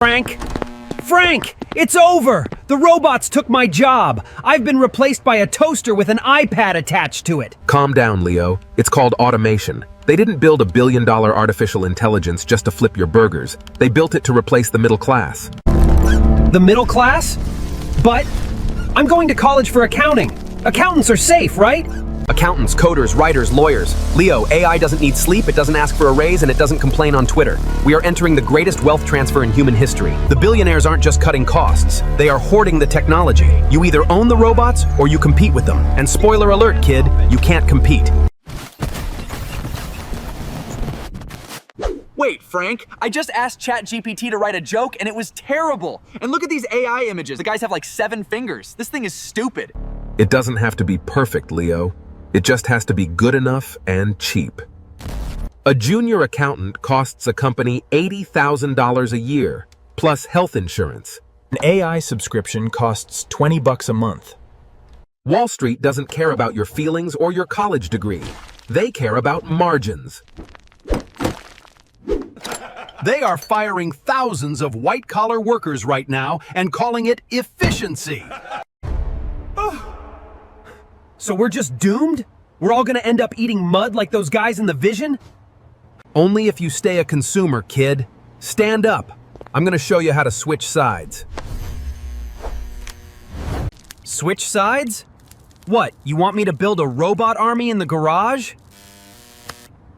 Frank? Frank! It's over! The robots took my job! I've been replaced by a toaster with an iPad attached to it! Calm down, Leo. It's called automation. They didn't build $1 billion artificial intelligence just to flip your burgers. They built it to replace the middle class. The middle class? But I'm going to college for accounting. Accountants are safe, right? Accountants, coders, writers, lawyers. Leo, AI doesn't need sleep, it doesn't ask for a raise, and it doesn't complain on Twitter. We are entering the greatest wealth transfer in human history. The billionaires aren't just cutting costs, they are hoarding the technology. You either own the robots, or you compete with them. And spoiler alert, kid, you can't compete. Wait, Frank, I just asked ChatGPT to write a joke and it was terrible. And look at these AI images. The guys have like 7 fingers. This thing is stupid. It doesn't have to be perfect, Leo. It just has to be good enough and cheap. A junior accountant costs a company $80,000 a year, plus health insurance. An AI subscription costs $20 a month. Wall Street doesn't care about your feelings or your college degree. They care about margins. They are firing thousands of white-collar workers right now and calling it efficiency. So we're just doomed? We're all gonna end up eating mud like those guys in the Vision? Only if you stay a consumer, kid. Stand up. I'm gonna show you how to switch sides. Switch sides? What, you want me to build a robot army in the garage?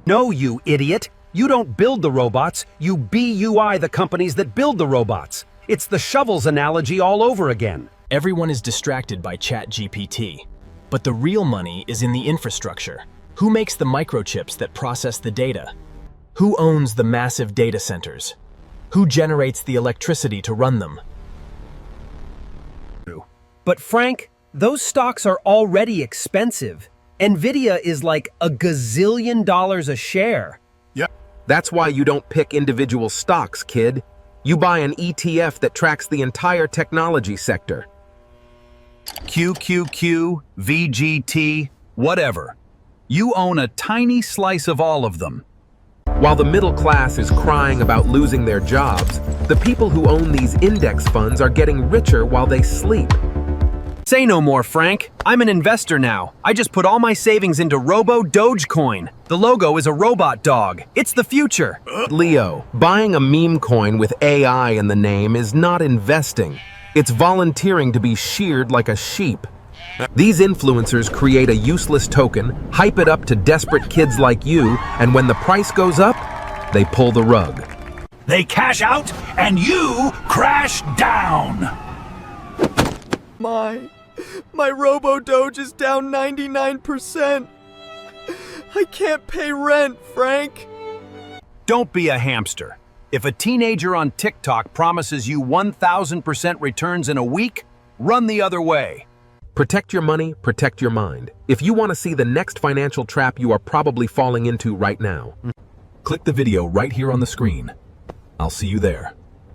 No, you idiot. You don't build the robots, you BUI the companies that build the robots. It's the shovels analogy all over again. Everyone is distracted by ChatGPT. But the real money is in the infrastructure. Who makes the microchips that process the data? Who owns the massive data centers? Who generates the electricity to run them? But Frank, those stocks are already expensive. Nvidia is like a gazillion dollars a share. That's why you don't pick individual stocks, kid. You buy an ETF that tracks the entire technology sector. QQQ, VGT, whatever. You own a tiny slice of all of them. While the middle class is crying about losing their jobs, the people who own these index funds are getting richer while they sleep. Say no more, Frank. I'm an investor now. I just put all my savings into Robo Dogecoin. The logo is a robot dog. It's the future. Leo, buying a meme coin with AI in the name is not investing. It's volunteering to be sheared like a sheep. These influencers create a useless token, hype it up to desperate kids like you, and when the price goes up, they pull the rug. They cash out and you crash down. My Robo-Doge is down 99%. I can't pay rent, Frank. Don't be a hamster. If a teenager on TikTok promises you 1,000% returns in a week, run the other way. Protect your money, protect your mind. If you want to see the next financial trap you are probably falling into right now, click the video right here on the screen. I'll see you there.